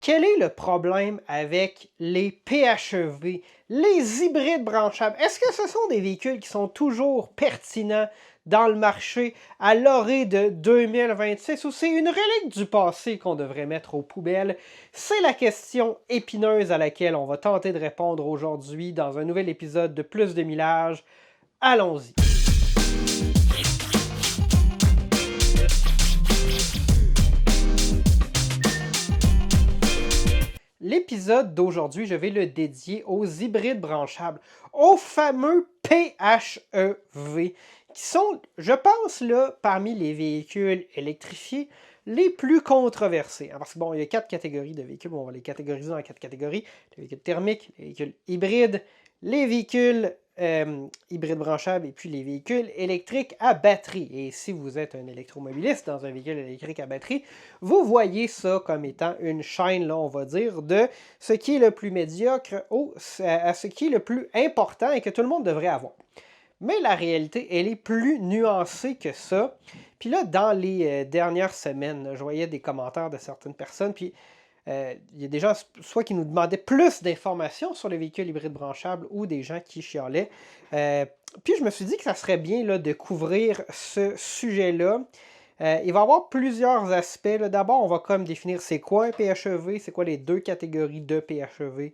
Quel est le problème avec les PHEV, les hybrides branchables? Est-ce que ce sont des véhicules qui sont toujours pertinents dans le marché à l'orée de 2026 ou c'est une relique du passé qu'on devrait mettre aux poubelles? C'est la question épineuse à laquelle on va tenter de répondre aujourd'hui dans un nouvel épisode de Plus de millage. Allons-y! L'épisode d'aujourd'hui, je vais le dédier aux hybrides branchables, aux fameux PHEV, qui sont, je pense, là, parmi les véhicules électrifiés les plus controversés. Parce que bon, il y a 4 catégories de véhicules, on va les catégoriser en 4 catégories. Les véhicules thermiques, les véhicules hybrides, les véhicules hybrides branchables et puis les véhicules électriques à batterie. Et si vous êtes un électromobiliste dans un véhicule électrique à batterie, vous voyez ça comme étant une chaîne, là, on va dire, de ce qui est le plus médiocre à ce qui est le plus important et que tout le monde devrait avoir. Mais la réalité, elle est plus nuancée que ça. Puis là, dans les dernières semaines, là, je voyais des commentaires de certaines personnes, puis il y a des gens soit qui nous demandaient plus d'informations sur les véhicules hybrides branchables ou des gens qui chialaient. Puis je me suis dit que ça serait bien là, de couvrir ce sujet-là. Il va y avoir plusieurs aspects. D'abord, on va comme définir c'est quoi un PHEV, c'est quoi les deux catégories de PHEV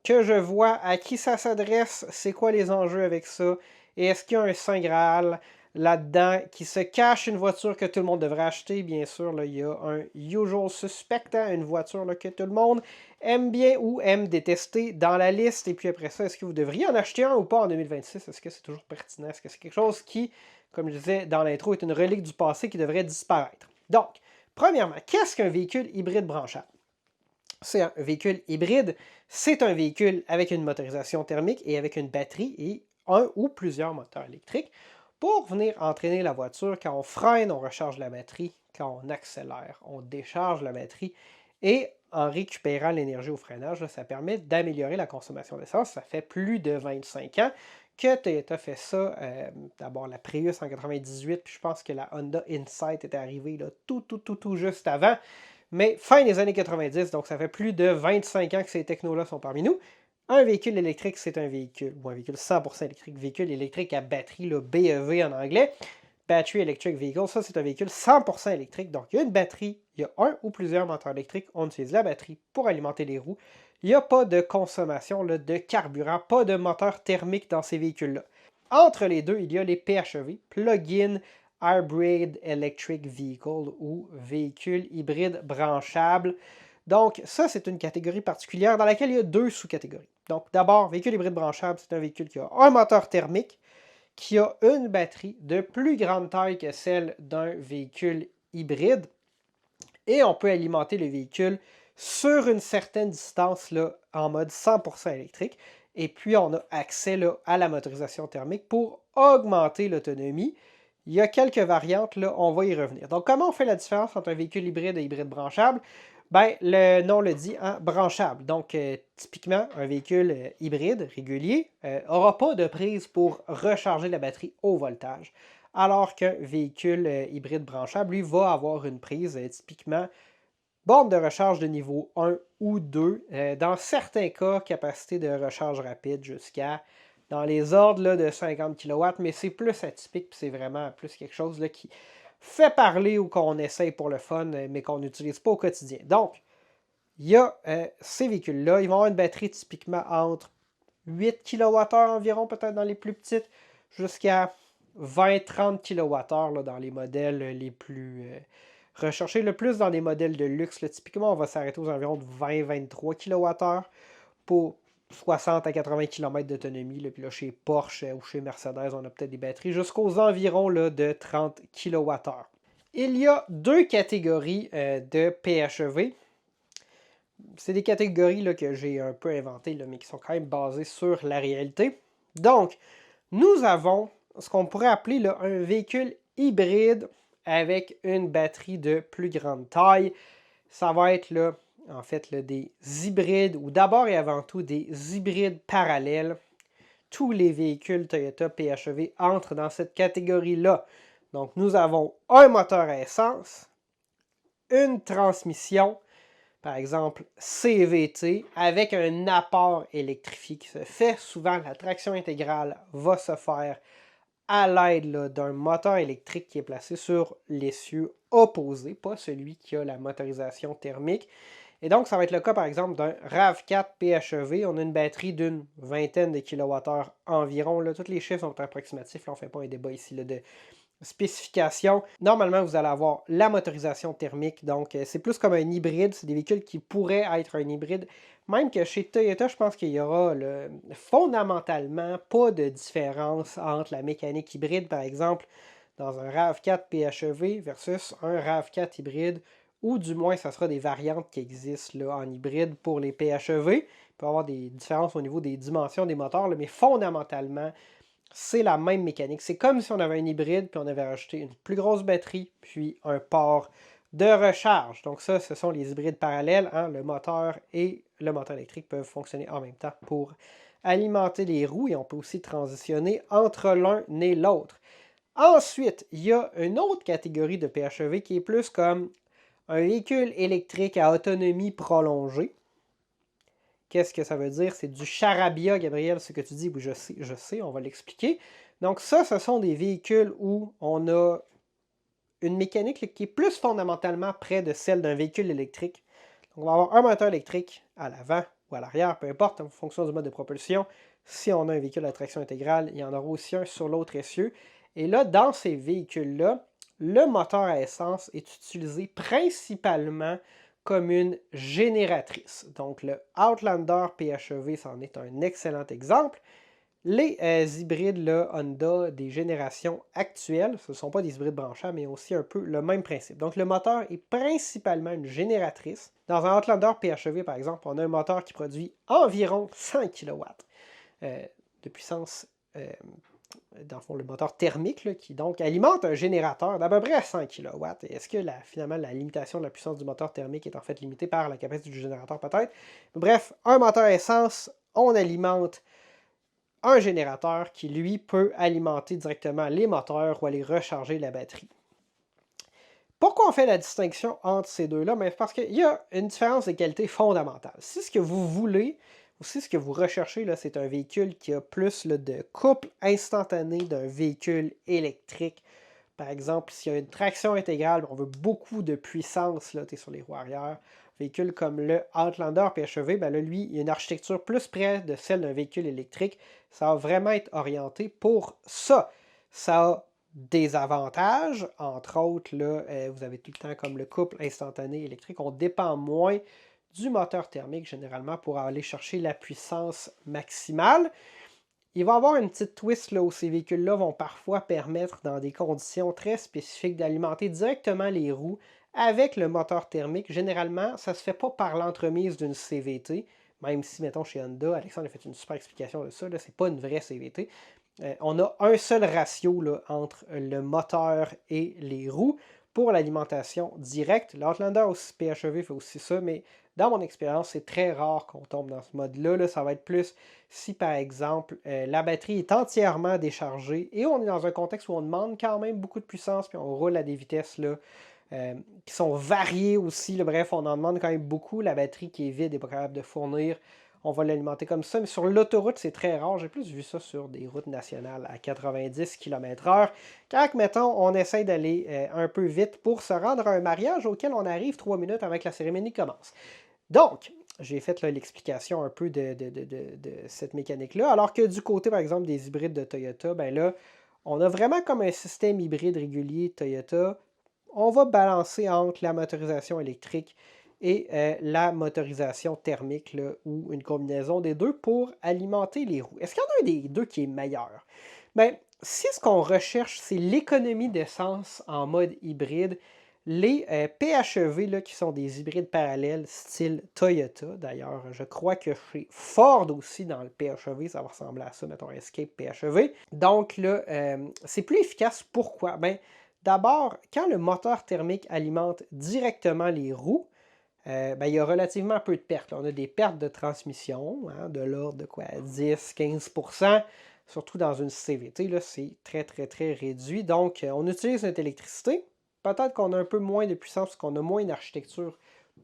que je vois, à qui ça s'adresse, c'est quoi les enjeux avec ça, et est-ce qu'il y a un Saint Graal là-dedans qui se cache une voiture que tout le monde devrait acheter. Bien sûr, là, il y a un usual suspect, hein, une voiture là, que tout le monde aime bien ou aime détester dans la liste. Et puis après ça, est-ce que vous devriez en acheter un ou pas en 2026? Est-ce que c'est toujours pertinent? Est-ce que c'est quelque chose qui, comme je disais dans l'intro, est une relique du passé qui devrait disparaître? Donc, premièrement, qu'est-ce qu'un véhicule hybride branchable? C'est un véhicule hybride, c'est un véhicule avec une motorisation thermique et avec une batterie et un ou plusieurs moteurs électriques pour venir entraîner la voiture. Quand on freine, on recharge la batterie. Quand on accélère, on décharge la batterie. Et en récupérant l'énergie au freinage, là, ça permet d'améliorer la consommation d'essence. Ça fait plus de 25 ans que Toyota fait ça. D'abord la Prius en 98, puis je pense que la Honda Insight était arrivée là, tout juste avant. Mais fin des années 90, donc ça fait plus de 25 ans que ces technos-là sont parmi nous. Un véhicule électrique, c'est un véhicule, ou un véhicule 100% électrique, véhicule électrique à batterie, là, BEV en anglais. Battery Electric Vehicle, ça c'est un véhicule 100% électrique. Donc il y a une batterie, il y a un ou plusieurs moteurs électriques, on utilise la batterie pour alimenter les roues. Il n'y a pas de consommation là, de carburant, pas de moteur thermique dans ces véhicules-là. Entre les deux, il y a les PHEV, Plug-in Hybrid Electric Vehicle ou véhicule hybride branchable. Donc, ça, c'est une catégorie particulière dans laquelle il y a deux sous-catégories. Donc, d'abord, véhicule hybride branchable, c'est un véhicule qui a un moteur thermique, qui a une batterie de plus grande taille que celle d'un véhicule hybride, et on peut alimenter le véhicule sur une certaine distance là, en mode 100% électrique, et puis on a accès là, à la motorisation thermique pour augmenter l'autonomie. Il y a quelques variantes, là, on va y revenir. Donc, comment on fait la différence entre un véhicule hybride et hybride branchable? Ben, le nom le dit, hein, branchable. Donc, typiquement, un véhicule hybride régulier n'aura pas de prise pour recharger la batterie au voltage. Alors qu'un véhicule hybride branchable, lui, va avoir une prise typiquement borne de recharge de niveau 1 ou 2. Dans certains cas, capacité de recharge rapide jusqu'à dans les ordres là, de 50 kW, mais c'est plus atypique, puis c'est vraiment plus quelque chose là, qui fait parler ou qu'on essaye pour le fun, mais qu'on n'utilise pas au quotidien. Donc, il y a ces véhicules-là, ils vont avoir une batterie typiquement entre 8 kWh environ, peut-être dans les plus petites, jusqu'à 20-30 kWh là, dans les modèles les plus recherchés. Le plus dans les modèles de luxe, là, typiquement, on va s'arrêter aux environs de 20-23 kWh pour 60 à 80 km d'autonomie. Puis là, chez Porsche ou chez Mercedes, on a peut-être des batteries jusqu'aux environs là, de 30 kWh. Il y a deux catégories de PHEV. C'est des catégories là, que j'ai un peu inventées, là, mais qui sont quand même basées sur la réalité. Donc, nous avons ce qu'on pourrait appeler là, un véhicule hybride avec une batterie de plus grande taille. Ça va être là, en fait, là, des hybrides, ou d'abord et avant tout des hybrides parallèles. Tous les véhicules Toyota PHEV entrent dans cette catégorie-là. Donc, nous avons un moteur à essence, une transmission, par exemple CVT, avec un apport électrifié qui se fait. Souvent, la traction intégrale va se faire à l'aide d'un moteur électrique qui est placé sur l'essieu opposé, pas celui qui a la motorisation thermique. Et donc, ça va être le cas, par exemple, d'un RAV4 PHEV. On a une batterie d'une vingtaine de kWh environ. Là, tous les chiffres sont approximatifs. Là, on ne fait pas un débat ici là, de spécification. Normalement, vous allez avoir la motorisation thermique. Donc, c'est plus comme un hybride. C'est des véhicules qui pourraient être un hybride. Même que chez Toyota, je pense qu'il y aura fondamentalement pas de différence entre la mécanique hybride, par exemple, dans un RAV4 PHEV versus un RAV4 hybride, ou du moins, ça sera des variantes qui existent là, en hybride pour les PHEV. Il peut y avoir des différences au niveau des dimensions des moteurs, là, mais fondamentalement, c'est la même mécanique. C'est comme si on avait un hybride, puis on avait rajouté une plus grosse batterie, puis un port de recharge. Donc ça, ce sont les hybrides parallèles. Hein? Le moteur et le moteur électrique peuvent fonctionner en même temps pour alimenter les roues, et on peut aussi transitionner entre l'un et l'autre. Ensuite, il y a une autre catégorie de PHEV qui est plus comme un véhicule électrique à autonomie prolongée. Qu'est-ce que ça veut dire? C'est du charabia, Gabriel, ce que tu dis. Oui, je sais, on va l'expliquer. Donc ça, ce sont des véhicules où on a une mécanique qui est plus fondamentalement près de celle d'un véhicule électrique. Donc, on va avoir un moteur électrique à l'avant ou à l'arrière, peu importe, en fonction du mode de propulsion. Si on a un véhicule à traction intégrale, il y en aura aussi un sur l'autre essieu. Et là, dans ces véhicules-là, le moteur à essence est utilisé principalement comme une génératrice. Donc, le Outlander PHEV, c'en est un excellent exemple. Les hybrides là, Honda des générations actuelles, ce ne sont pas des hybrides branchables, mais aussi un peu le même principe. Donc, le moteur est principalement une génératrice. Dans un Outlander PHEV, par exemple, on a un moteur qui produit environ 100 kW de puissance, dans le fond, le moteur thermique, là, qui donc alimente un générateur d'à peu près 100 kW. Est-ce que finalement, la limitation de la puissance du moteur thermique est en fait limitée par la capacité du générateur, peut-être? Bref, un moteur essence, on alimente un générateur qui, lui, peut alimenter directement les moteurs ou aller recharger la batterie. Pourquoi on fait la distinction entre ces deux-là? Parce qu'il y a une différence de qualité fondamentale. Si ce que vous voulez, ou si ce que vous recherchez, c'est un véhicule qui a plus de couple instantané d'un véhicule électrique, par exemple, s'il y a une traction intégrale, on veut beaucoup de puissance, là, tu es sur les roues arrière. Véhicule comme le Outlander PHEV, ben là, lui, il y a une architecture plus près de celle d'un véhicule électrique. Ça va vraiment être orienté pour ça. Ça a des avantages, entre autres, là, vous avez tout le temps comme le couple instantané électrique. On dépend moins du moteur thermique, généralement, pour aller chercher la puissance maximale. Il va y avoir une petite twist là, où ces véhicules-là vont parfois permettre, dans des conditions très spécifiques, d'alimenter directement les roues avec le moteur thermique. Généralement, ça ne se fait pas par l'entremise d'une CVT, même si, mettons, chez Honda, Alexandre a fait une super explication de ça, ce n'est pas une vraie CVT. On a un seul ratio là, entre le moteur et les roues pour l'alimentation directe. L'Outlander aussi, PHEV fait aussi ça, mais dans mon expérience, c'est très rare qu'on tombe dans ce mode-là. Là. Ça va être plus si, par exemple, la batterie est entièrement déchargée et on est dans un contexte où on demande quand même beaucoup de puissance, puis on roule à des vitesses là, qui sont variées aussi. Là. Bref, on en demande quand même beaucoup. La batterie qui est vide n'est pas capable de fournir. On va l'alimenter comme ça. Mais sur l'autoroute, c'est très rare. J'ai plus vu ça sur des routes nationales à 90 km/h. Quand, mettons, on essaie d'aller un peu vite pour se rendre à un mariage auquel on arrive 3 minutes avant que la cérémonie commence. Donc, j'ai fait l'explication un peu de cette mécanique-là. Alors que du côté, par exemple, des hybrides de Toyota, ben là, on a vraiment comme un système hybride régulier Toyota. On va balancer entre la motorisation électrique et la motorisation thermique, là, ou une combinaison des deux pour alimenter les roues. Est-ce qu'il y en a un des deux qui est meilleur? Bien, si ce qu'on recherche, c'est l'économie d'essence en mode hybride, les PHEV, là, qui sont des hybrides parallèles style Toyota, d'ailleurs, je crois que chez Ford aussi, dans le PHEV, ça va ressembler à ça, mettons Escape PHEV. Donc là, c'est plus efficace. Pourquoi? Bien, d'abord, quand le moteur thermique alimente directement les roues, il y a relativement peu de pertes. Là, on a des pertes de transmission, hein, de l'ordre de quoi, 10-15%, surtout dans une CVT, là, c'est très, très, très réduit. Donc, on utilise notre électricité. Peut-être qu'on a un peu moins de puissance parce qu'on a moins d'architecture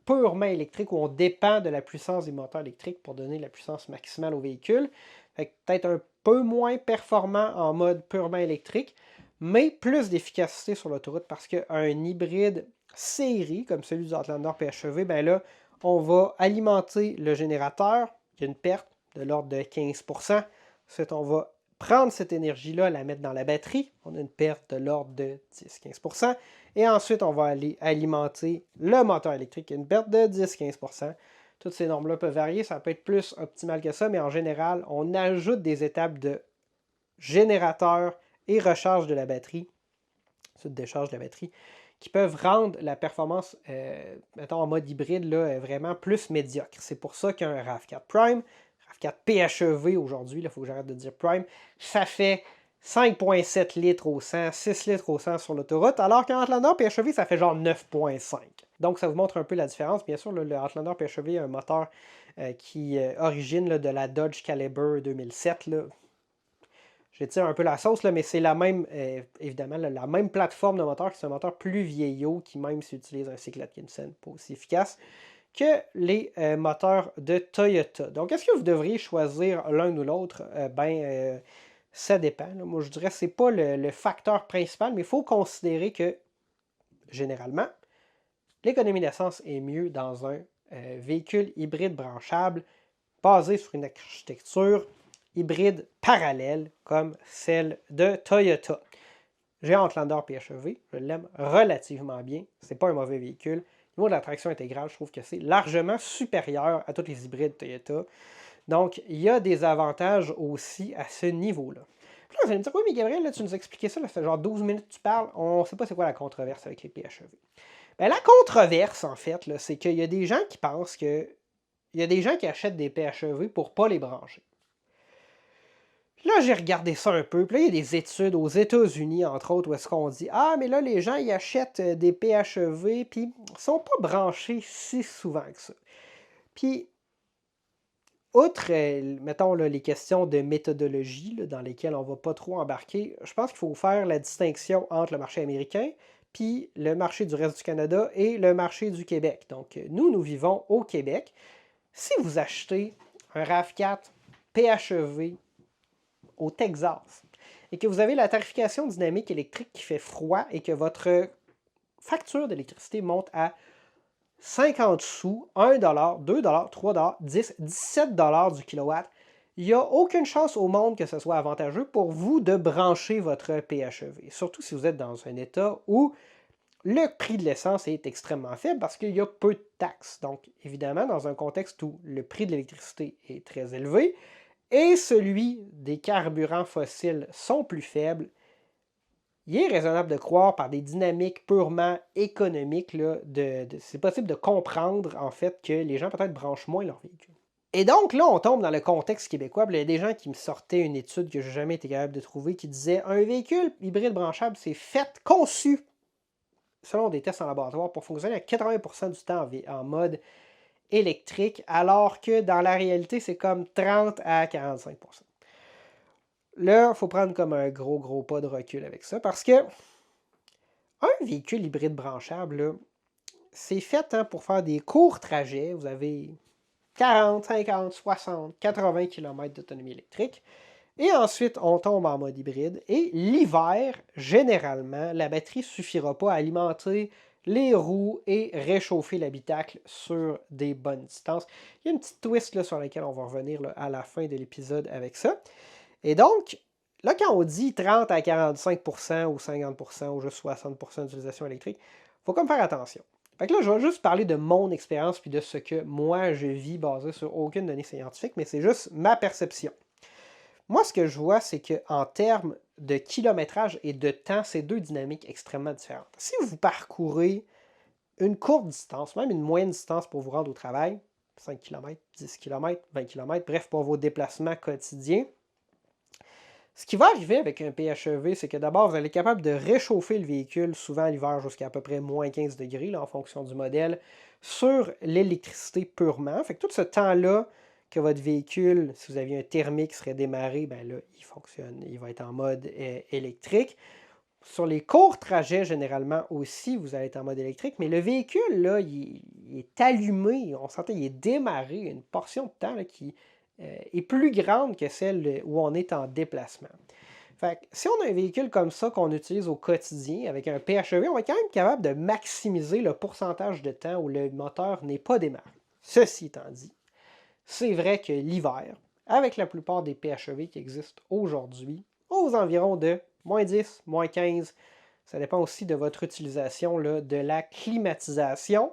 purement électrique où on dépend de la puissance des moteurs électriques pour donner la puissance maximale au véhicule. Fait que peut-être un peu moins performant en mode purement électrique, mais plus d'efficacité sur l'autoroute parce qu'un hybride série, comme celui du Outlander PHEV, ben là, on va alimenter le générateur, il y a une perte de l'ordre de 15%. Ensuite, on va prendre cette énergie-là, la mettre dans la batterie, on a une perte de l'ordre de 10-15%. Et ensuite, on va aller alimenter le moteur électrique, une perte de 10-15%. Toutes ces normes-là peuvent varier, ça peut être plus optimal que ça, mais en général, on ajoute des étapes de générateur et recharge de la batterie, ensuite décharge de la batterie, qui peuvent rendre la performance, mettons en mode hybride, là, vraiment plus médiocre. C'est pour ça qu'un RAV4 Prime, RAV4 PHEV aujourd'hui, il faut que j'arrête de dire Prime, ça fait 5,7 litres au 100, 6 litres au 100 sur l'autoroute, alors qu'un Outlander PHEV, ça fait genre 9,5. Donc, ça vous montre un peu la différence. Bien sûr, le Outlander PHEV a un moteur qui origine là, de la Dodge Caliber 2007. Là. J'étire un peu la sauce, là, mais c'est la même, évidemment, là, la même plateforme de moteur, qui est un moteur plus vieillot, qui même s'utilise un cycle Atkinson, pas aussi efficace que les moteurs de Toyota. Donc, est-ce que vous devriez choisir l'un ou l'autre? Ça dépend. Là. Moi, je dirais que ce n'est pas le facteur principal, mais il faut considérer que, généralement, l'économie d'essence est mieux dans un véhicule hybride branchable basé sur une architecture hybride parallèle comme celle de Toyota. J'ai un Outlander PHEV, je l'aime relativement bien. C'est pas un mauvais véhicule. Au niveau de la traction intégrale, je trouve que c'est largement supérieur à tous les hybrides Toyota. Donc, il y a des avantages aussi à ce niveau-là. Puis là, vous allez me dire, oui, mais Gabriel, là, tu nous as expliqué ça, là, ça fait genre 12 minutes que tu parles, on ne sait pas c'est quoi la controverse avec les PHEV. Ben, la controverse, en fait, là, c'est qu'il y a des gens qui pensent que. Il y a des gens qui achètent des PHEV pour ne pas les brancher. Puis là, j'ai regardé ça un peu. Puis là, il y a des études aux États-Unis, entre autres, où est-ce qu'on dit ah, mais là, les gens, ils achètent des PHEV, puis ils ne sont pas branchés si souvent que ça. Puis, outre, mettons, là, les questions de méthodologie, là, dans lesquelles on ne va pas trop embarquer, je pense qu'il faut faire la distinction entre le marché américain, puis le marché du reste du Canada et le marché du Québec. Donc, nous vivons au Québec. Si vous achetez un RAV4 PHEV au Texas et que vous avez la tarification dynamique électrique qui fait froid et que votre facture d'électricité monte à 50 sous, 1 2 3 10 17 du kilowatt, il n'y a aucune chance au monde que ce soit avantageux pour vous de brancher votre PHEV. Surtout si vous êtes dans un état où le prix de l'essence est extrêmement faible parce qu'il y a peu de taxes. Donc, évidemment, dans un contexte où le prix de l'électricité est très élevé et celui des carburants fossiles sont plus faibles, il est raisonnable de croire par des dynamiques purement économiques, là, c'est possible de comprendre en fait que les gens peut-être branchent moins leur véhicule. Et donc là, on tombe dans le contexte québécois. Il y a des gens qui me sortaient une étude que je n'ai jamais été capable de trouver qui disait un véhicule hybride branchable, c'est conçu selon des tests en laboratoire pour fonctionner à 80% du temps en mode électrique, alors que dans la réalité, c'est comme 30 à 45%. Là, il faut prendre comme un gros pas de recul avec ça, parce que un véhicule hybride branchable, c'est fait pour faire des courts trajets. Vous avez 40, 50, 60, 80 km d'autonomie électrique. Et ensuite, on tombe en mode hybride. Et l'hiver, généralement, la batterie ne suffira pas à alimenter les roues et réchauffer l'habitacle sur des bonnes distances. Il y a une petite twist là, sur laquelle on va revenir là, à la fin de l'épisode avec ça. Et donc, là, quand on dit 30 à 45% ou 50% ou juste 60% d'utilisation électrique, il faut comme faire attention. Fait que là, je vais juste parler de mon expérience puis de ce que moi je vis basé sur aucune donnée scientifique, mais c'est juste ma perception. Moi, ce que je vois, c'est qu'en termes de kilométrage et de temps, c'est deux dynamiques extrêmement différentes. Si vous parcourez une courte distance, même une moyenne distance pour vous rendre au travail, 5 km, 10 km, 20 km, bref, pour vos déplacements quotidiens, ce qui va arriver avec un PHEV, c'est que d'abord, vous allez être capable de réchauffer le véhicule, souvent l'hiver jusqu'à peu près moins 15 degrés, là, en fonction du modèle, sur l'électricité purement. Fait que tout ce temps-là que votre véhicule, si vous aviez un thermique, serait démarré, ben là, il fonctionne, il va être en mode électrique. Sur les courts trajets, généralement aussi, vous allez être en mode électrique, mais le véhicule, là, il est allumé, on s'entend, il est démarré, une portion de temps là, qui est plus grande que celle où on est en déplacement. Fait que, si on a un véhicule comme ça qu'on utilise au quotidien avec un PHEV, on va être quand même capable de maximiser le pourcentage de temps où le moteur n'est pas démarré. Ceci étant dit, c'est vrai que l'hiver, avec la plupart des PHEV qui existent aujourd'hui, aux environs de moins 10, moins 15, ça dépend aussi de votre utilisation là, de la climatisation.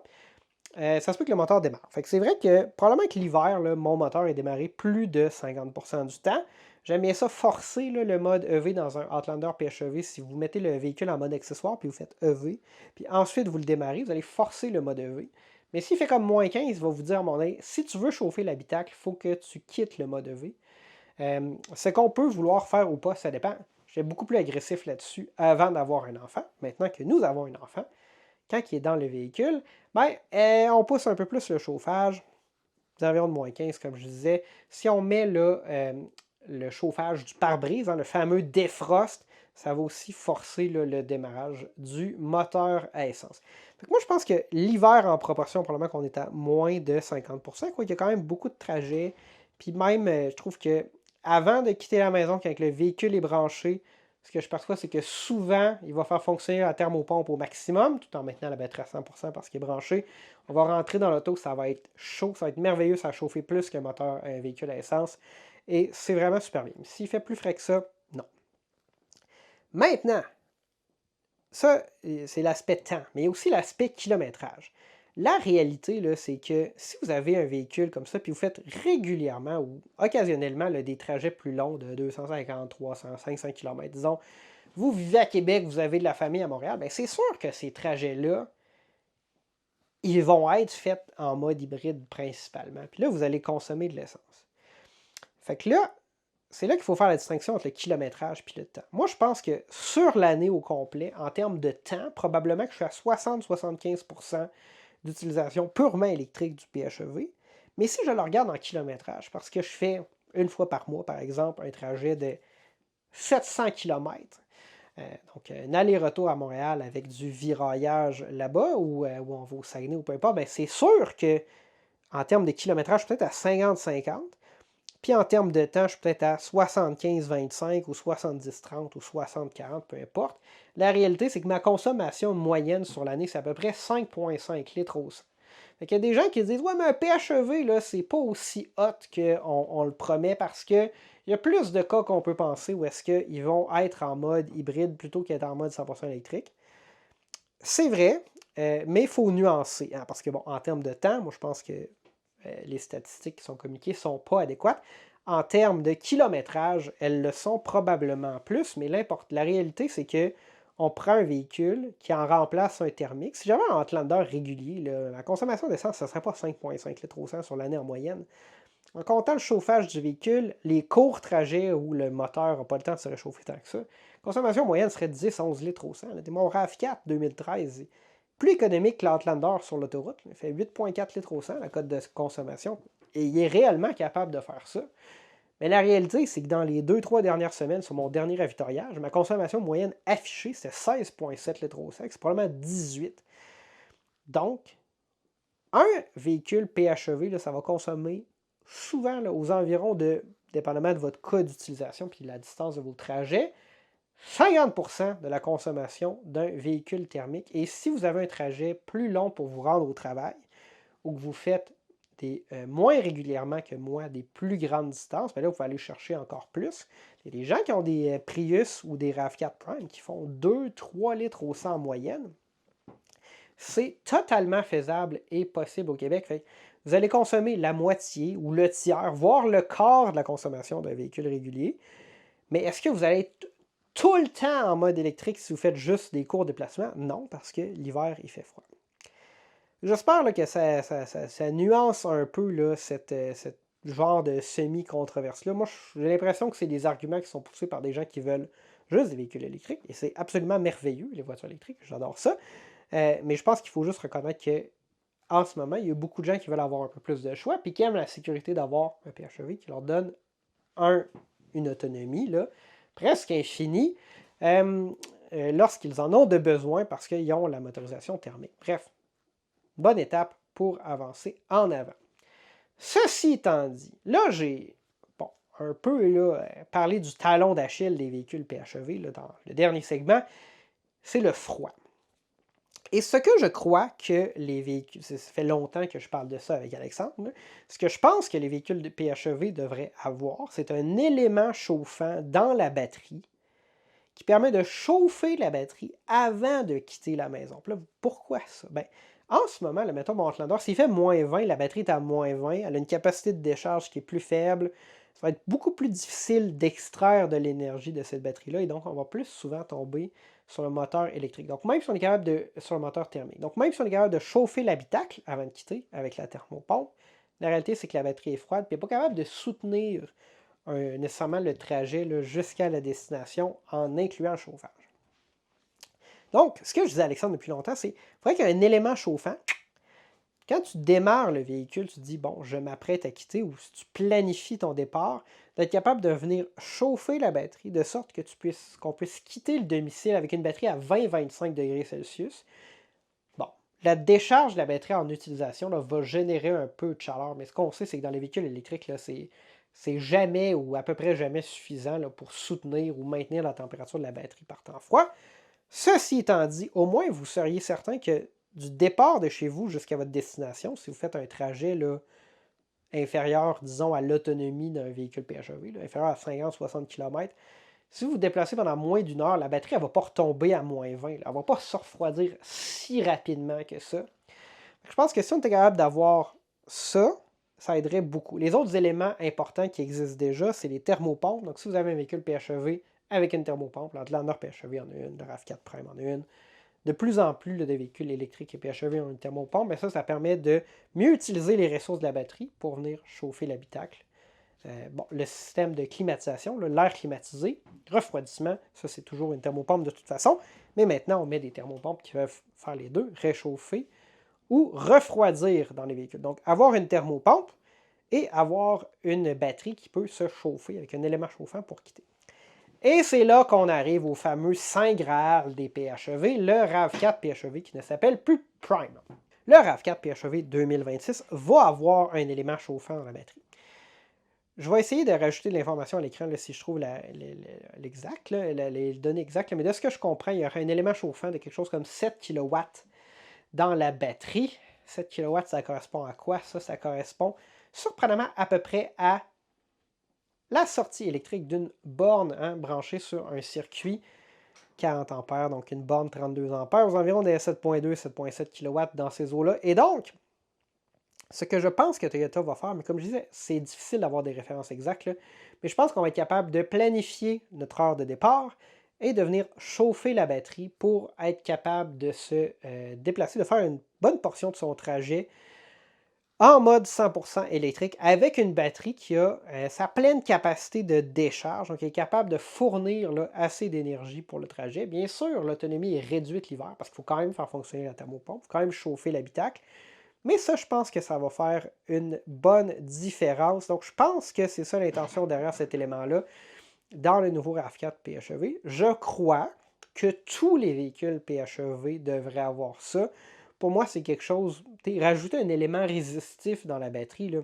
Ça se peut que le moteur démarre. Fait que c'est vrai que probablement que l'hiver, mon moteur est démarré plus de 50% du temps. J'aime bien ça forcer là, le mode EV dans un Outlander PHEV. Si vous mettez le véhicule en mode accessoire, puis vous faites EV, puis ensuite vous le démarrez, vous allez forcer le mode EV. Mais s'il fait comme moins 15, il va vous dire, mon avis, si tu veux chauffer l'habitacle, il faut que tu quittes le mode EV. Ce qu'on peut vouloir faire ou pas, ça dépend. J'étais beaucoup plus agressif là-dessus avant d'avoir un enfant. Maintenant que nous avons un enfant, quand il est dans le véhicule, ben, on pousse un peu plus le chauffage, environ de moins 15, comme je disais. Si on met là, le chauffage du pare-brise, le fameux defrost, ça va aussi forcer là, le démarrage du moteur à essence. Moi, je pense que l'hiver, en proportion, probablement qu'on est à moins de 50%, quoi, il y a quand même beaucoup de trajets. Puis même, je trouve que avant de quitter la maison, quand le véhicule est branché, ce que je perçois, c'est que souvent, il va faire fonctionner la thermopompe au maximum, tout en maintenant la batterie à 100% parce qu'il est branché. On va rentrer dans l'auto, ça va être chaud, ça va être merveilleux, ça va chauffer plus qu'un moteur, un véhicule à essence. Et c'est vraiment super bien. S'il fait plus frais que ça, non. Maintenant, ça, c'est l'aspect temps, mais il y a aussi l'aspect kilométrage. La réalité, là, c'est que si vous avez un véhicule comme ça, puis vous faites régulièrement ou occasionnellement là, des trajets plus longs de 250, 300, 500 km, disons, vous vivez à Québec, vous avez de la famille à Montréal, bien, c'est sûr que ces trajets-là, ils vont être faits en mode hybride principalement. Puis là, vous allez consommer de l'essence. Fait que là, c'est là qu'il faut faire la distinction entre le kilométrage et le temps. Moi, je pense que sur l'année au complet, en termes de temps, probablement que je suis à 60-75% d'utilisation purement électrique du PHEV. Mais si je le regarde en kilométrage, parce que je fais une fois par mois, par exemple, un trajet de 700 km, donc un aller-retour à Montréal avec du viraillage là-bas, ou on va au Saguenay ou peu importe, bien, c'est sûr que en termes de kilométrage, je suis peut-être à 50-50. Puis en termes de temps, je suis peut-être à 75-25 ou 70-30 ou 60-40, peu importe. La réalité, c'est que ma consommation moyenne sur l'année, c'est à peu près 5,5 litres au 100. Fait qu'il y a des gens qui disent, ouais, mais un PHEV, là, c'est pas aussi hot qu'on le promet parce que il y a plus de cas qu'on peut penser où est-ce qu'ils vont être en mode hybride plutôt qu'être en mode 100% électrique. C'est vrai, mais il faut nuancer. Hein, parce que, bon, en termes de temps, moi, je pense que les statistiques qui sont communiquées ne sont pas adéquates. En termes de kilométrage, elles le sont probablement plus, mais la réalité, c'est que on prend un véhicule qui en remplace un thermique. Si j'avais un Outlander régulier, là, la consommation d'essence, ça ne serait pas 5,5 litres au 100 sur l'année en moyenne. En comptant le chauffage du véhicule, les courts trajets où le moteur n'a pas le temps de se réchauffer tant que ça, la consommation moyenne serait 10-11 litres au 100. Mon RAV4 2013 est plus économique que l'Outlander sur l'autoroute. Il fait 8,4 litres au 100, la cote de consommation. Et il est réellement capable de faire ça. Mais la réalité, c'est que dans les 2-3 dernières semaines, sur mon dernier ravitaillage, ma consommation moyenne affichée, c'était 16,7 litres au 100. C'est probablement 18. Donc, un véhicule PHEV, là, ça va consommer souvent là, aux environs de, dépendamment de votre cas d'utilisation puis de la distance de vos trajets, 50% de la consommation d'un véhicule thermique. Et si vous avez un trajet plus long pour vous rendre au travail ou que vous faites moins régulièrement que moi des plus grandes distances, bien là, vous pouvez aller chercher encore plus. Il y a des gens qui ont des Prius ou des RAV4 Prime qui font 2-3 litres au 100 en moyenne. C'est totalement faisable et possible au Québec. Fait que vous allez consommer la moitié ou le tiers, voire le quart de la consommation d'un véhicule régulier. Mais est-ce que vous allez être tout le temps en mode électrique si vous faites juste des courts déplacements? Non, parce que l'hiver, il fait froid. J'espère là, que ça nuance un peu là, cette genre de semi-controverse-là. Moi, j'ai l'impression que c'est des arguments qui sont poussés par des gens qui veulent juste des véhicules électriques. Et c'est absolument merveilleux, les voitures électriques. J'adore ça. Mais je pense qu'il faut juste reconnaître qu'en ce moment, il y a beaucoup de gens qui veulent avoir un peu plus de choix puis qui aiment la sécurité d'avoir un PHEV qui leur donne une autonomie là, presque infinie. lorsqu'ils en ont de besoin parce qu'ils ont la motorisation thermique. Bref, bonne étape pour avancer en avant. Ceci étant dit, là j'ai un peu là, parlé du talon d'Achille des véhicules PHEV là, dans le dernier segment, c'est le froid. Et ce que je crois que les véhicules, ça fait longtemps que je parle de ça avec Alexandre, là, ce que je pense que les véhicules de PHEV devraient avoir, c'est un élément chauffant dans la batterie qui permet de chauffer la batterie avant de quitter la maison. Puis là, pourquoi ça? Ben, en ce moment, mettons mon Outlander, s'il fait moins 20, la batterie est à moins 20, elle a une capacité de décharge qui est plus faible, ça va être beaucoup plus difficile d'extraire de l'énergie de cette batterie-là, et donc on va plus souvent tomber sur le moteur électrique. Donc même si on est capable sur le moteur thermique. Donc même si on est capable de chauffer l'habitacle avant de quitter avec la thermopompe, la réalité c'est que la batterie est froide, puis elle n'est pas capable de soutenir nécessairement le trajet jusqu'à la destination en incluant le chauffage. Donc, ce que je disais à Alexandre depuis longtemps, c'est qu'il faudrait qu'il y ait un élément chauffant. Quand tu démarres le véhicule, tu te dis, bon, je m'apprête à quitter, ou si tu planifies ton départ, d'être capable de venir chauffer la batterie de sorte que qu'on puisse quitter le domicile avec une batterie à 20-25 degrés Celsius. Bon, la décharge de la batterie en utilisation là, va générer un peu de chaleur, mais ce qu'on sait, c'est que dans les véhicules électriques, là, c'est jamais ou à peu près jamais suffisant là, pour soutenir ou maintenir la température de la batterie par temps froid. Ceci étant dit, au moins vous seriez certain que du départ de chez vous jusqu'à votre destination, si vous faites un trajet là, inférieur, disons, à l'autonomie d'un véhicule PHEV, là, inférieur à 50-60 km, si vous vous déplacez pendant moins d'une heure, la batterie ne va pas retomber à moins 20. Là, elle ne va pas se refroidir si rapidement que ça. Je pense que si on était capable d'avoir ça, ça aiderait beaucoup. Les autres éléments importants qui existent déjà, c'est les thermopompes. Donc, si vous avez un véhicule PHEV avec une thermopompe, l'Outlander PHEV en a une, le RAV4 Prime en a une. De plus en plus, des véhicules électriques et PHEV ont une thermopompe, mais ça permet de mieux utiliser les ressources de la batterie pour venir chauffer l'habitacle. Le système de climatisation, l'air climatisé, refroidissement, ça c'est toujours une thermopompe de toute façon, mais maintenant on met des thermopompes qui peuvent faire les deux, réchauffer ou refroidir dans les véhicules. Donc, avoir une thermopompe et avoir une batterie qui peut se chauffer avec un élément chauffant pour quitter. Et c'est là qu'on arrive au fameux Saint Graal des PHEV, le RAV4 PHEV qui ne s'appelle plus Prime. Le RAV4 PHEV 2026 va avoir un élément chauffant dans la batterie. Je vais essayer de rajouter de l'information à l'écran si je trouve l'exact, les données exactes, mais de ce que je comprends, il y aura un élément chauffant de quelque chose comme 7 kW dans la batterie. 7 kW, ça correspond à quoi? Ça correspond surprenamment à peu près à la sortie électrique d'une borne branchée sur un circuit 40 A, donc une borne 32 A, aux environs des 7.2-7.7 kW dans ces eaux-là. Et donc, ce que je pense que Toyota va faire, mais comme je disais, c'est difficile d'avoir des références exactes, là, mais je pense qu'on va être capable de planifier notre heure de départ et de venir chauffer la batterie pour être capable de se déplacer, de faire une bonne portion de son trajet en mode 100% électrique avec une batterie qui a sa pleine capacité de décharge, donc qui est capable de fournir là, assez d'énergie pour le trajet. Bien sûr, l'autonomie est réduite l'hiver parce qu'il faut quand même faire fonctionner la thermopompe, il faut quand même chauffer l'habitacle. Mais ça, je pense que ça va faire une bonne différence. Donc, je pense que c'est ça l'intention derrière cet élément-là dans le nouveau RAV4 PHEV. Je crois que tous les véhicules PHEV devraient avoir ça. Pour moi, c'est quelque chose... Rajouter un élément résistif dans la batterie, là,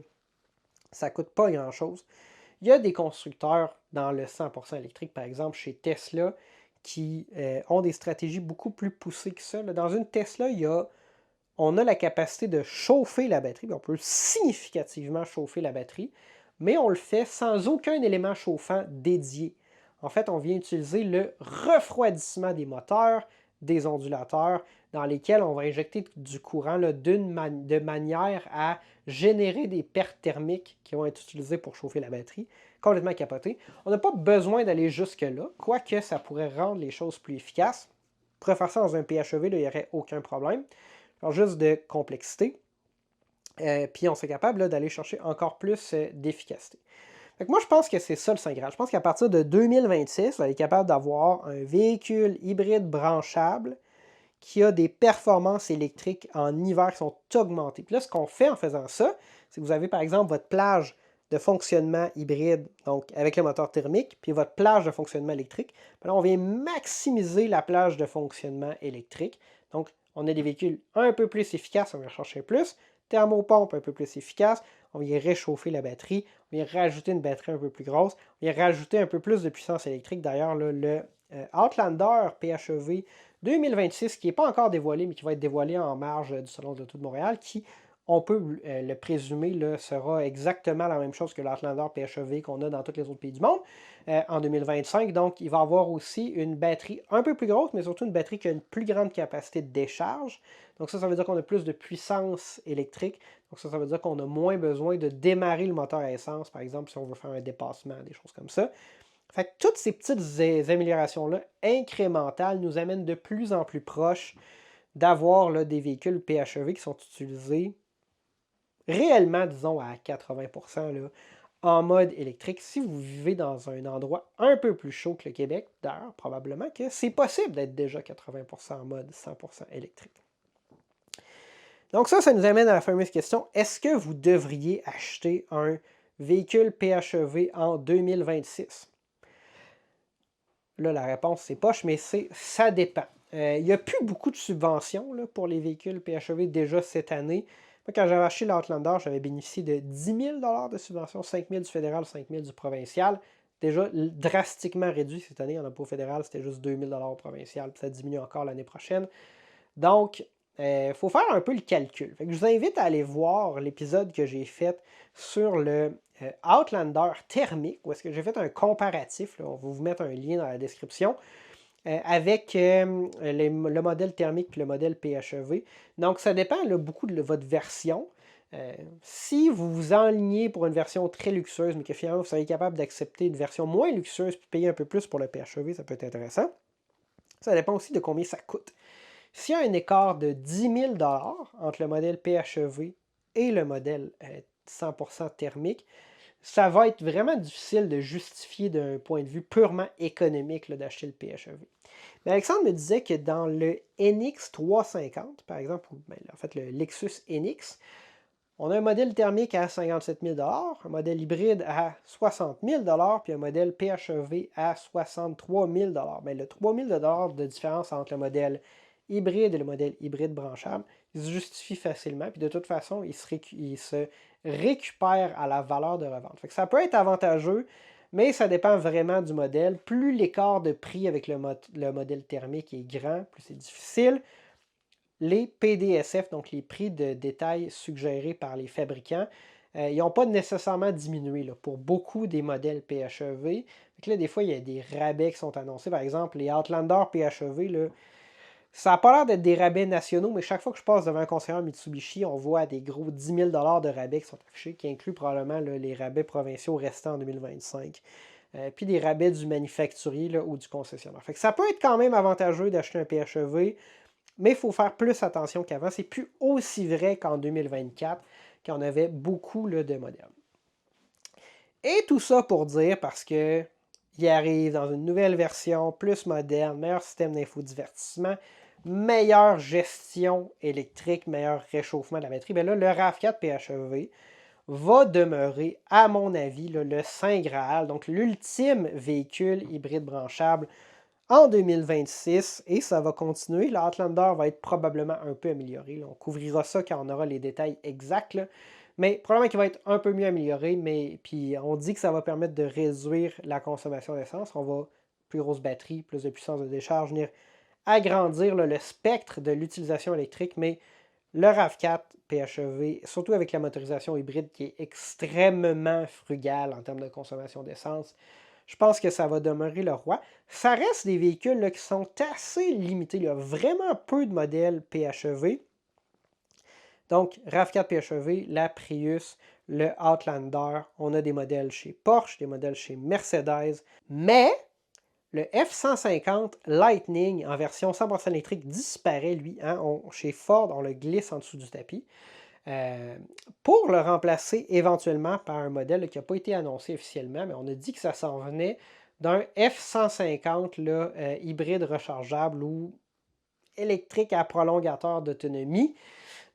ça ne coûte pas grand-chose. Il y a des constructeurs dans le 100% électrique, par exemple chez Tesla, qui ont des stratégies beaucoup plus poussées que ça. Là. Dans une Tesla, on a la capacité de chauffer la batterie. On peut significativement chauffer la batterie, mais on le fait sans aucun élément chauffant dédié. En fait, on vient utiliser le refroidissement des moteurs, des ondulateurs, dans lesquels on va injecter du courant là, de manière à générer des pertes thermiques qui vont être utilisées pour chauffer la batterie. Complètement capoté. On n'a pas besoin d'aller jusque-là, quoique ça pourrait rendre les choses plus efficaces. On pourrait faire ça dans un PHEV, là, il n'y aurait aucun problème. Alors, juste de complexité. Puis on serait capable d'aller chercher encore plus d'efficacité. Moi, je pense que c'est ça le Saint Graal. Je pense qu'à partir de 2026, on va être capable d'avoir un véhicule hybride branchable qui a des performances électriques en hiver qui sont augmentées. Puis là, ce qu'on fait en faisant ça, c'est que vous avez par exemple votre plage de fonctionnement hybride, donc avec le moteur thermique, puis votre plage de fonctionnement électrique. Puis là, on vient maximiser la plage de fonctionnement électrique. Donc, on a des véhicules un peu plus efficaces, on va chercher plus. Thermopompe un peu plus efficace, on vient réchauffer la batterie, on vient rajouter une batterie un peu plus grosse, on vient rajouter un peu plus de puissance électrique. D'ailleurs, le Outlander PHEV 2026, qui n'est pas encore dévoilé, mais qui va être dévoilé en marge du Salon de l'Auto de Montréal, qui, on peut le présumer, là, sera exactement la même chose que l'Outlander PHEV qu'on a dans tous les autres pays du monde en 2025. Donc, il va avoir aussi une batterie un peu plus grosse, mais surtout une batterie qui a une plus grande capacité de décharge. Donc ça veut dire qu'on a plus de puissance électrique. Donc ça veut dire qu'on a moins besoin de démarrer le moteur à essence, par exemple, si on veut faire un dépassement, des choses comme ça. Fait que toutes ces petites améliorations-là, incrémentales, nous amènent de plus en plus proches d'avoir des véhicules PHEV qui sont utilisés réellement, disons, à 80% là, en mode électrique. Si vous vivez dans un endroit un peu plus chaud que le Québec, d'ailleurs, probablement que c'est possible d'être déjà 80% en mode 100% électrique. Donc ça nous amène à la fameuse question, est-ce que vous devriez acheter un véhicule PHEV en 2026? Là, la réponse, c'est poche, mais ça dépend. Il n'y a plus beaucoup de subventions là, pour les véhicules PHEV déjà cette année. Moi, quand j'avais acheté l'Outlander, j'avais bénéficié de 10 000 de subventions, 5 000 du fédéral, 5 000 du provincial. Déjà drastiquement réduit cette année. En impôt fédéral, c'était juste 2 000 au provincial, puis ça diminue encore l'année prochaine. Donc, il faut faire un peu le calcul. Fait que je vous invite à aller voir l'épisode que j'ai fait sur le Outlander thermique, où est-ce que j'ai fait un comparatif. Là, on va vous mettre un lien dans la description. Avec le modèle thermique et le modèle PHEV. Donc, ça dépend là, beaucoup de votre version. Si vous vous enlignez pour une version très luxueuse, mais que finalement vous serez capable d'accepter une version moins luxueuse puis payer un peu plus pour le PHEV, ça peut être intéressant. Ça dépend aussi de combien ça coûte. S'il y a un écart de 10 000 entre le modèle PHEV et le modèle 100% thermique, ça va être vraiment difficile de justifier d'un point de vue purement économique d'acheter le PHEV. Mais Alexandre me disait que dans le NX 350, par exemple, ou en fait le Lexus NX, on a un modèle thermique à 57 000 un modèle hybride à 60 000 puis un modèle PHEV à 63 000 mais le 3 000 de différence entre le modèle hybride et le modèle hybride branchable, il se justifie facilement. Puis de toute façon, il se récupère à la valeur de revente. Fait que ça peut être avantageux, mais ça dépend vraiment du modèle. Plus l'écart de prix avec le modèle thermique est grand, plus c'est difficile. Les PDSF, donc les prix de détail suggérés par les fabricants, ils n'ont pas nécessairement diminué là, pour beaucoup des modèles PHEV. Donc là, des fois, il y a des rabais qui sont annoncés. Par exemple, les Outlander PHEV, là, ça n'a pas l'air d'être des rabais nationaux, mais chaque fois que je passe devant un concessionnaire Mitsubishi, on voit des gros 10 000 de rabais qui sont affichés, qui incluent probablement là, les rabais provinciaux restants en 2025. Puis des rabais du manufacturier là, ou du concessionnaire. Fait que ça peut être quand même avantageux d'acheter un PHEV, mais il faut faire plus attention qu'avant. C'est plus aussi vrai qu'en 2024, quand on avait beaucoup là, de modèles. Et tout ça pour dire, parce que il arrive dans une nouvelle version, plus moderne, meilleur système d'infodivertissement, meilleure gestion électrique, meilleur réchauffement de la batterie, bien là, le RAV4 PHEV va demeurer, à mon avis, là, le Saint Graal, donc l'ultime véhicule hybride branchable en 2026, et ça va continuer. L'Outlander va être probablement un peu amélioré. Là. On couvrira ça quand on aura les détails exacts. Là. Mais probablement qu'il va être un peu mieux amélioré, mais puis on dit que ça va permettre de réduire la consommation d'essence. On va plus grosse batterie, plus de puissance de décharge, venir agrandir là, le spectre de l'utilisation électrique, mais le RAV4 PHEV, surtout avec la motorisation hybride qui est extrêmement frugale en termes de consommation d'essence, je pense que ça va demeurer le roi. Ça reste des véhicules là, qui sont assez limités. Il y a vraiment peu de modèles PHEV. Donc, RAV4 PHEV, la Prius, le Outlander, on a des modèles chez Porsche, des modèles chez Mercedes, mais le F-150 Lightning en version 100% électrique disparaît, lui. Hein? Chez Ford, on le glisse en dessous du tapis. Pour le remplacer éventuellement par un modèle qui n'a pas été annoncé officiellement, mais on a dit que ça s'en venait d'un F-150 là, hybride rechargeable ou électrique à prolongateur d'autonomie.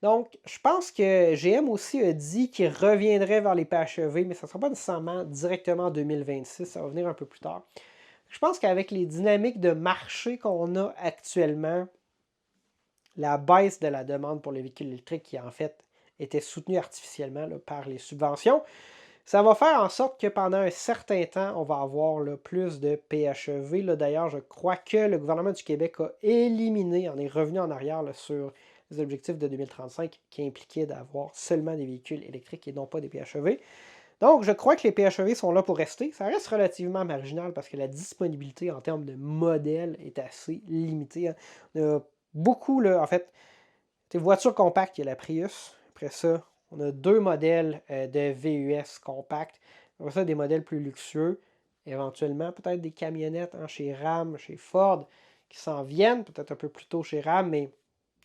Donc, je pense que GM aussi a dit qu'il reviendrait vers les PHEV, mais ça ne sera pas nécessairement directement en 2026, ça va venir un peu plus tard. Je pense qu'avec les dynamiques de marché qu'on a actuellement, la baisse de la demande pour les véhicules électriques qui en fait était soutenue artificiellement là, par les subventions, ça va faire en sorte que pendant un certain temps, on va avoir là, plus de PHEV. D'ailleurs, je crois que le gouvernement du Québec a éliminé, on est revenu en arrière là, sur les objectifs de 2035 qui impliquaient d'avoir seulement des véhicules électriques et non pas des PHEV. Donc, je crois que les PHEV sont là pour rester. Ça reste relativement marginal parce que la disponibilité en termes de modèles est assez limitée. On a beaucoup, là, en fait, des voitures compactes, il y a la Prius. Après ça, on a 2 modèles de VUS compacts. Après ça, des modèles plus luxueux. Éventuellement, peut-être des camionnettes chez Ram, chez Ford, qui s'en viennent, peut-être un peu plus tôt chez Ram, mais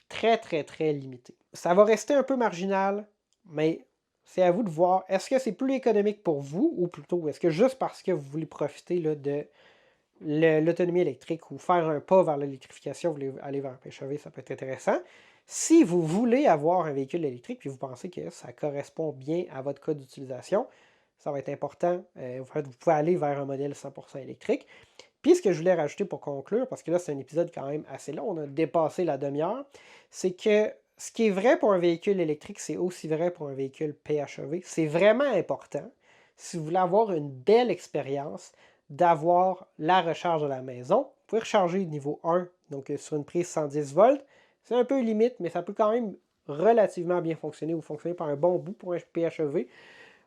très, très, très limité. Ça va rester un peu marginal, mais c'est à vous de voir. Est-ce que c'est plus économique pour vous, ou plutôt, est-ce que juste parce que vous voulez profiter là, de l'autonomie électrique ou faire un pas vers l'électrification, vous voulez aller vers un PHEV, ça peut être intéressant. Si vous voulez avoir un véhicule électrique puis vous pensez que ça correspond bien à votre cas d'utilisation, ça va être important. Vous pouvez aller vers un modèle 100% électrique. Puis ce que je voulais rajouter pour conclure, parce que là c'est un épisode quand même assez long, on a dépassé la demi-heure, c'est que ce qui est vrai pour un véhicule électrique, c'est aussi vrai pour un véhicule PHEV. C'est vraiment important, si vous voulez avoir une belle expérience, d'avoir la recharge à la maison. Vous pouvez recharger niveau 1, donc sur une prise 110 volts. C'est un peu limite, mais ça peut quand même relativement bien fonctionner ou fonctionner par un bon bout pour un PHEV.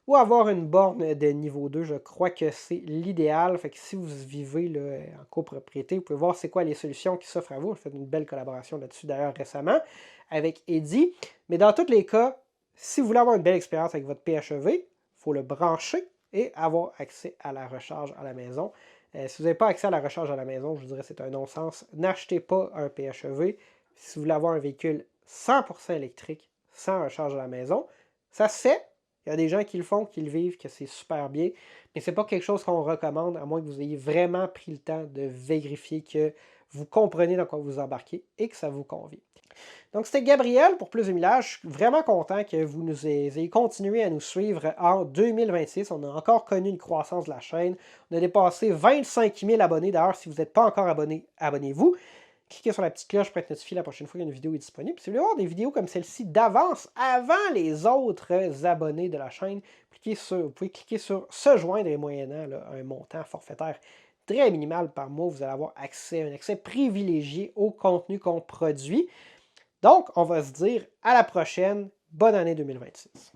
Ou avoir une borne de niveau 2, je crois que c'est l'idéal. Fait que si vous vivez là, en copropriété, vous pouvez voir c'est quoi les solutions qui s'offrent à vous. On a fait une belle collaboration là-dessus d'ailleurs récemment avec Eddie. Mais dans tous les cas, si vous voulez avoir une belle expérience avec votre PHEV, il faut le brancher et avoir accès à la recharge à la maison. Si vous n'avez pas accès à la recharge à la maison, je vous dirais que c'est un non-sens. N'achetez pas un PHEV. Si vous voulez avoir un véhicule 100% électrique sans recharge à la maison, ça se fait. Il y a des gens qui le font, qui le vivent, que c'est super bien, mais ce n'est pas quelque chose qu'on recommande, à moins que vous ayez vraiment pris le temps de vérifier que vous comprenez dans quoi vous embarquez et que ça vous convient. Donc, c'était Gabriel pour Plus de Millage. Je suis vraiment content que vous nous ayez continué à nous suivre en 2026. On a encore connu une croissance de la chaîne. On a dépassé 25 000 abonnés. D'ailleurs, si vous n'êtes pas encore abonné, abonnez-vous. Cliquez sur la petite cloche pour être notifié la prochaine fois qu'une vidéo est disponible. Si vous voulez voir des vidéos comme celle-ci d'avance, avant les autres abonnés de la chaîne, vous pouvez cliquer sur se joindre et moyennant un montant forfaitaire très minimal par mois, vous allez avoir un accès privilégié au contenu qu'on produit. Donc, on va se dire à la prochaine. Bonne année 2026.